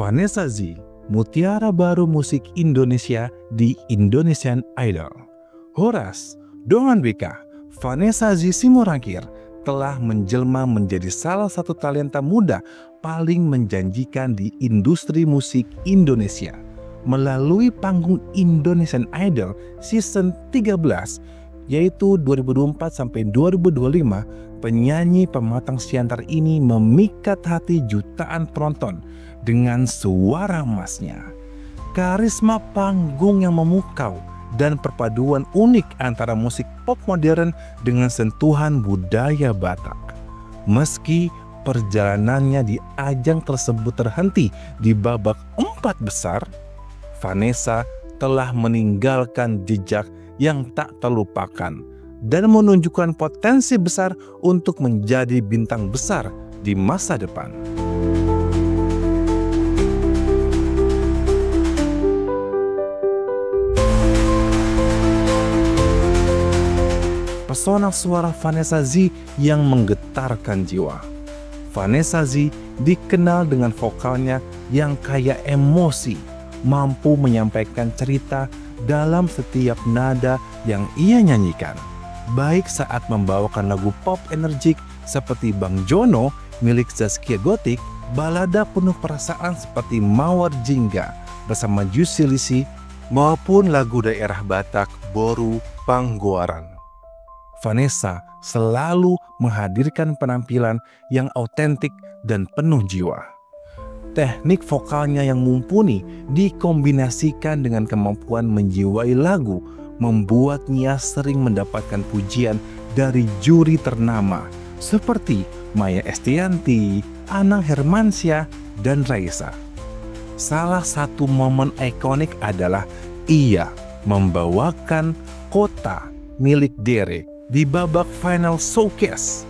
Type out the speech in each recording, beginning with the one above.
Vanessa Z, mutiara baru musik Indonesia di Indonesian Idol. Horas, Dongan BK, Vanessa Z Simorangkir telah menjelma menjadi salah satu talenta muda paling menjanjikan di industri musik Indonesia. Melalui panggung Indonesian Idol Season 13, yaitu 2024-2025, penyanyi pematang siantar ini memikat hati jutaan penonton dengan suara emasnya. Karisma panggung yang memukau dan perpaduan unik antara musik pop modern dengan sentuhan budaya Batak. Meski perjalanannya di ajang tersebut terhenti di babak 4 besar, Vanessa telah meninggalkan jejak yang tak terlupakan dan menunjukkan potensi besar untuk menjadi bintang besar di masa depan. Pesona suara Vanessa Z yang menggetarkan jiwa. Vanessa Z dikenal dengan vokalnya yang kaya emosi, mampu menyampaikan cerita dalam setiap nada yang ia nyanyikan. Baik saat membawakan lagu pop energik seperti Bang Jono milik Zaskia Gotik, balada penuh perasaan seperti Mawar Jingga bersama Juicy Lisi, maupun lagu daerah Batak Boru Panggoaran. Vanessa selalu menghadirkan penampilan yang autentik dan penuh jiwa. Teknik vokalnya yang mumpuni dikombinasikan dengan kemampuan menjiwai lagu membuatnya sering mendapatkan pujian dari juri ternama seperti Maya Estianty, Anang Hermansyah, dan Raisa. Salah satu momen ikonik adalah ia membawakan Kota milik Dere di babak final showcase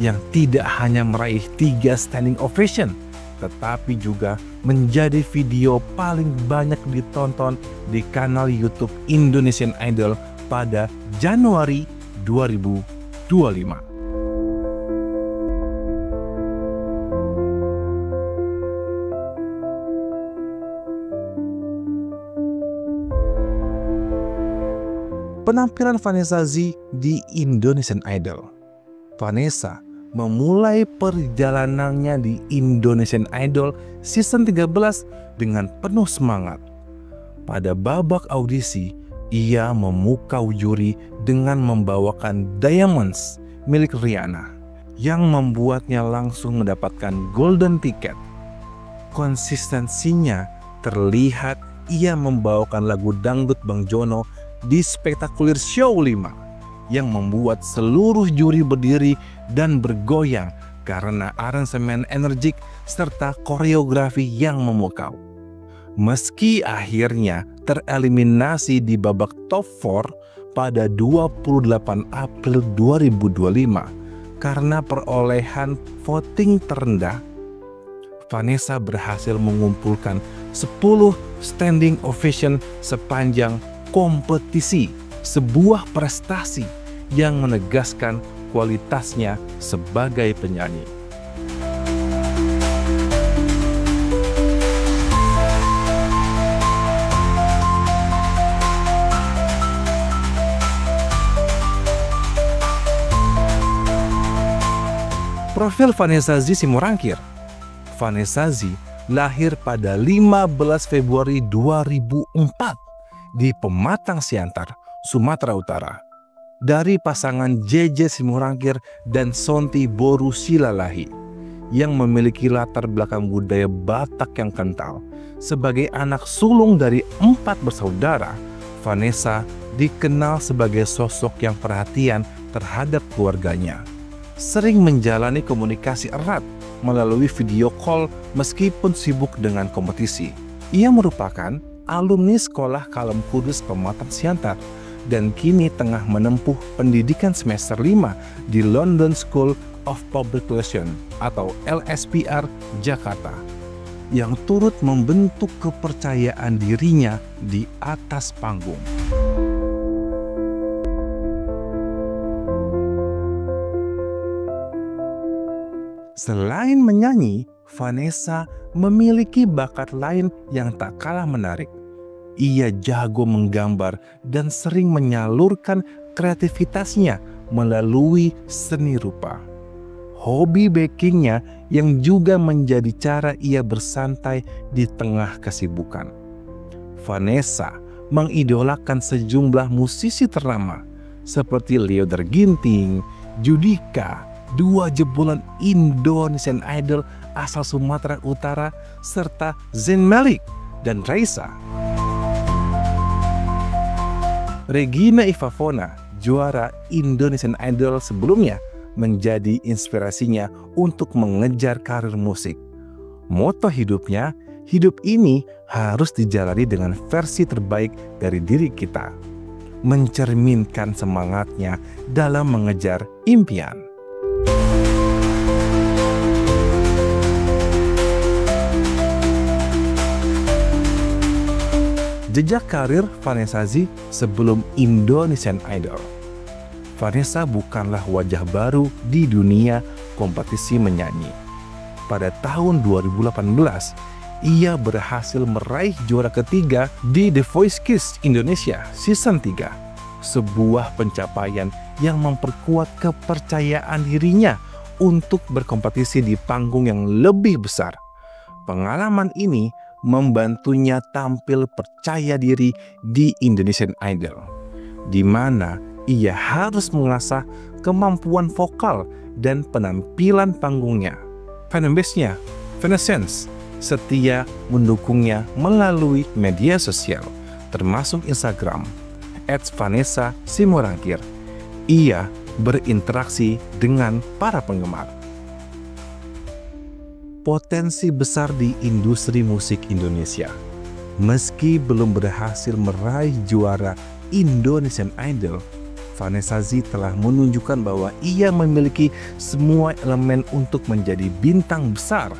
yang tidak hanya meraih 3 standing ovation, tetapi juga menjadi video paling banyak ditonton di kanal YouTube Indonesian Idol pada Januari 2025. Penampilan Vanessa Z di Indonesian Idol. Vanessa memulai perjalanannya di Indonesian Idol Season 13 dengan penuh semangat. Pada babak audisi, ia memukau juri dengan membawakan Diamonds milik Rihanna yang membuatnya langsung mendapatkan golden ticket. Konsistensinya terlihat ia membawakan lagu dangdut Bang Jono di Spektakuler Show 5 yang membuat seluruh juri berdiri dan bergoyang karena aransemen energik serta koreografi yang memukau. Meski akhirnya tereliminasi di babak top 4 pada 28 April 2025 karena perolehan voting terendah, Vanessa berhasil mengumpulkan 10 standing ovation sepanjang kompetisi, sebuah prestasi yang menegaskan kualitasnya sebagai penyanyi. Profil Vanessa Z Simorangkir. Vanessa Z lahir pada 15 Februari 2004 di Pematang Siantar, Sumatera Utara, dari pasangan JJ Simorangkir dan Sonti Boru Silalahi yang memiliki latar belakang budaya Batak yang kental. Sebagai anak sulung dari 4 bersaudara, Vanessa dikenal sebagai sosok yang perhatian terhadap keluarganya. Sering menjalani komunikasi erat melalui video call meskipun sibuk dengan kompetisi. Ia merupakan alumni Sekolah Kalem Kudus Pematang Siantar dan kini tengah menempuh pendidikan semester 5 di London School of Public Relations atau LSPR Jakarta, yang turut membentuk kepercayaan dirinya di atas panggung. Selain menyanyi, Vanessa memiliki bakat lain yang tak kalah menarik. Ia jago menggambar dan sering menyalurkan kreativitasnya melalui seni rupa. Hobi bakingnya yang juga menjadi cara ia bersantai di tengah kesibukan. Vanessa mengidolakan sejumlah musisi ternama seperti Lyodra Ginting, Judika, dua jebolan Indonesian Idol asal Sumatera Utara, serta Zayn Malik dan Raisa. Regina Ivanova, juara Indonesian Idol sebelumnya, menjadi inspirasinya untuk mengejar karir musik. Moto hidupnya, hidup ini harus dijalani dengan versi terbaik dari diri kita. Mencerminkan semangatnya dalam mengejar impian. Jejak karir Vanessa Zee sebelum Indonesian Idol. Vanessa bukanlah wajah baru di dunia kompetisi menyanyi. Pada tahun 2018, ia berhasil meraih juara ketiga di The Voice Kids Indonesia Season 3. Sebuah pencapaian yang memperkuat kepercayaan dirinya untuk berkompetisi di panggung yang lebih besar. Pengalaman ini membantunya tampil percaya diri di Indonesian Idol, di mana ia harus mengasah kemampuan vokal dan penampilan panggungnya. Fanbase-nya, Vanessens, setia mendukungnya melalui media sosial, termasuk Instagram, @VanessaSimorangkir. Ia berinteraksi dengan para penggemar. Potensi besar di industri musik Indonesia. Meski belum berhasil meraih juara Indonesian Idol, Vanessa Zee telah menunjukkan bahwa ia memiliki semua elemen untuk menjadi bintang besar.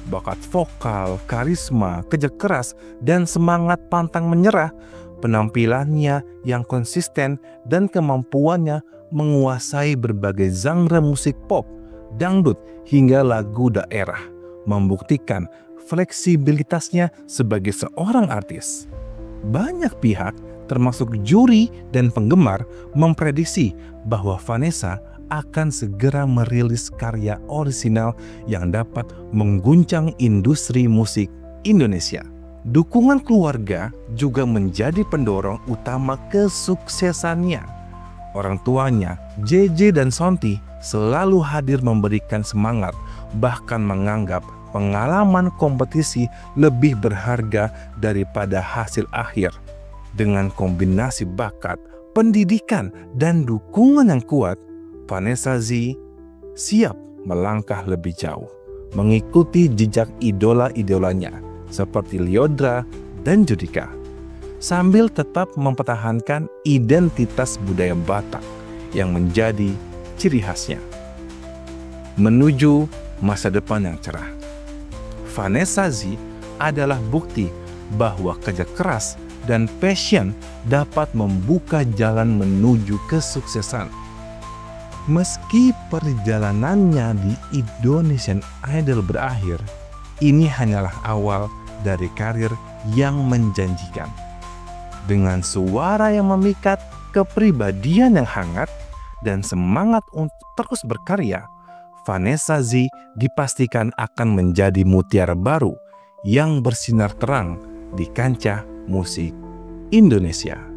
Bakat vokal, karisma, kerja keras, dan semangat pantang menyerah, penampilannya yang konsisten, dan kemampuannya menguasai berbagai genre musik pop, dangdut, hingga lagu daerah membuktikan fleksibilitasnya sebagai seorang artis. Banyak pihak, termasuk juri dan penggemar, memprediksi bahwa Vanessa akan segera merilis karya orisinal yang dapat mengguncang industri musik Indonesia. Dukungan keluarga juga menjadi pendorong utama kesuksesannya. Orang tuanya, JJ dan Sonti, selalu hadir memberikan semangat, bahkan menganggap pengalaman kompetisi lebih berharga daripada hasil akhir. Dengan kombinasi bakat, pendidikan, dan dukungan yang kuat, Vanessa Zee siap melangkah lebih jauh, mengikuti jejak idola-idolanya seperti Lyodra dan Judika, sambil tetap mempertahankan identitas budaya Batak yang menjadi ciri khasnya. Menuju masa depan yang cerah, Vanessa Zee adalah bukti bahwa kerja keras dan passion dapat membuka jalan menuju kesuksesan. Meski perjalanannya di Indonesian Idol berakhir, ini hanyalah awal dari karir yang menjanjikan. Dengan suara yang memikat, kepribadian yang hangat, dan semangat untuk terus berkarya, Vanessa Zee dipastikan akan menjadi mutiara baru yang bersinar terang di kancah musik Indonesia.